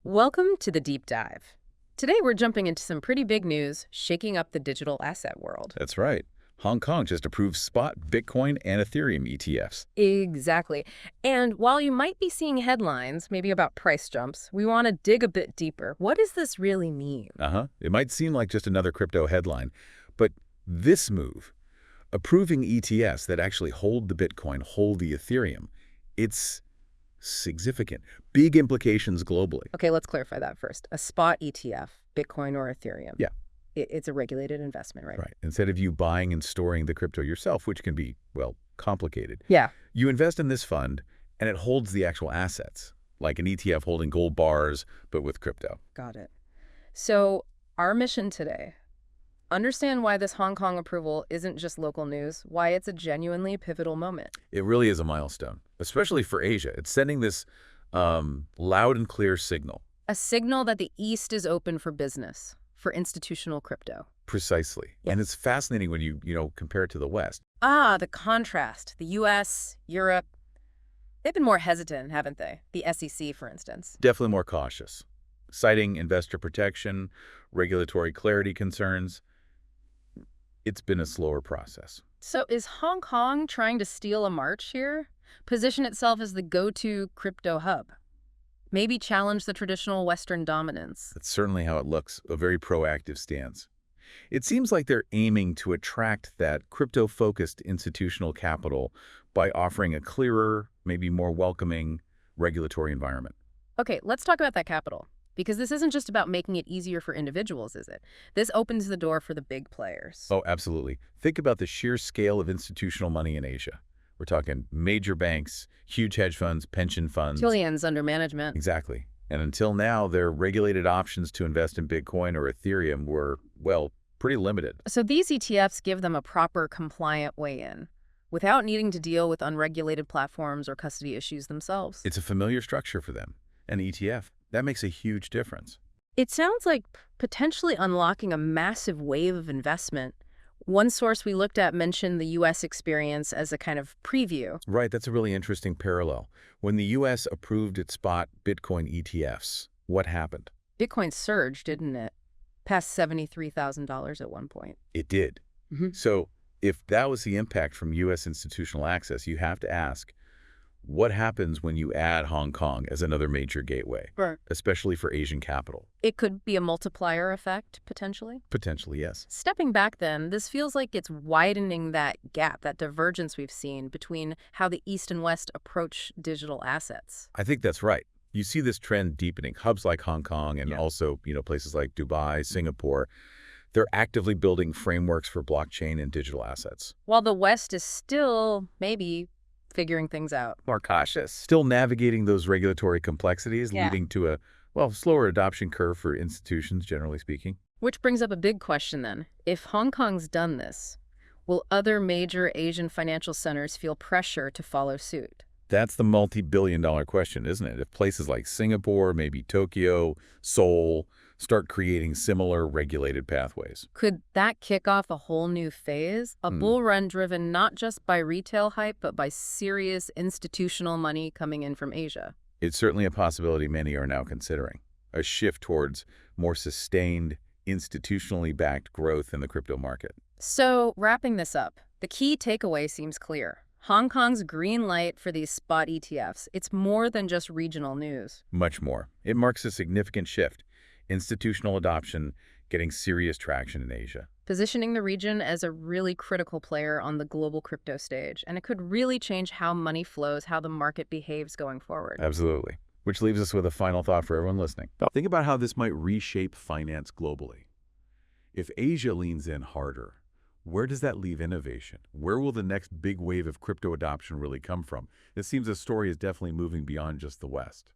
Welcome to the Deep Dive. Today we're jumping into some pretty big news shaking up the digital asset world. That's right. Hong Kong just approved spot Bitcoin and Ethereum ETFs. Exactly. And while you might be seeing headlines, maybe about price jumps, we want to dig a bit deeper. What does this really mean? It might seem like just another crypto headline, but this move, approving ETFs that actually hold the Bitcoin, hold the Ethereum, it's significant. Big implications globally. Okay, let's clarify that first. A spot ETF, Bitcoin or Ethereum. Yeah. It's a regulated investment, right? Right. Instead of you buying and storing the crypto yourself, which can be, well, complicated. Yeah. You invest in this fund, and it holds the actual assets, like an ETF holding gold bars, but with crypto. Got it. So our mission today, understand why this Hong Kong approval isn't just local news, why it's a genuinely pivotal moment. It really is a milestone, especially for Asia. It's sending this loud and clear signal. A signal that the East is open for business, for institutional crypto. Precisely. Yes. And it's fascinating when you compare it to the West. The contrast. The US, Europe, they've been more hesitant, haven't they? The SEC, for instance. Definitely more cautious, citing investor protection, regulatory clarity concerns. It's been a slower process. So is Hong Kong trying to steal a march here? Position itself as the go-to crypto hub? Maybe challenge the traditional Western dominance? That's certainly how it looks, a very proactive stance. It seems like they're aiming to attract that crypto-focused institutional capital by offering a clearer, maybe more welcoming regulatory environment. Okay, let's talk about that capital. Because this isn't just about making it easier for individuals, is it? This opens the door for the big players. Oh, absolutely. Think about the sheer scale of institutional money in Asia. We're talking major banks, huge hedge funds, pension funds. Trillions under management. Exactly. And until now, their regulated options to invest in Bitcoin or Ethereum were, well, pretty limited. So these ETFs give them a proper compliant way in, without needing to deal with unregulated platforms or custody issues themselves. It's a familiar structure for them, an ETF. That makes a huge difference. It sounds like potentially unlocking a massive wave of investment. One source we looked at mentioned the U.S. experience as a kind of preview. Right, that's a really interesting parallel. When the U.S. approved its spot Bitcoin ETFs, what happened? Bitcoin surged, didn't it? Past $73,000 at one point. It did. So if that was the impact from U.S. institutional access, you have to ask, what happens when you add Hong Kong as another major gateway, Right. especially for Asian capital? It could be a multiplier effect, potentially. Potentially, yes. Stepping back then, this feels like it's widening that gap, that divergence we've seen between how the East and West approach digital assets. I think that's right. You see this trend deepening. Hubs like Hong Kong and also, places like Dubai, Singapore, they're actively building frameworks for blockchain and digital assets. While the West is still, maybe, figuring things out. More cautious. Still navigating those regulatory complexities, leading to a, slower adoption curve for institutions, generally speaking. Which brings up a big question then. If Hong Kong's done this, will other major Asian financial centers feel pressure to follow suit? That's the multi-billion-dollar question, isn't it? If places like Singapore, maybe Tokyo, Seoul, start creating similar regulated pathways. Could that kick off a whole new phase? A bull run driven not just by retail hype, but by serious institutional money coming in from Asia? It's certainly a possibility many are now considering. A shift towards more sustained, institutionally backed growth in the crypto market. So, wrapping this up, the key takeaway seems clear. Hong Kong's green light for these spot ETFs, it's more than just regional news. Much more. It marks a significant shift. Institutional adoption getting serious traction in Asia. Positioning the region as a really critical player on the global crypto stage. And it could really change how money flows, how the market behaves going forward. Absolutely. Which leaves us with a final thought for everyone listening. Think about how this might reshape finance globally. If Asia leans in harder, where does that leave innovation? Where will the next big wave of crypto adoption really come from? It seems the story is definitely moving beyond just the West.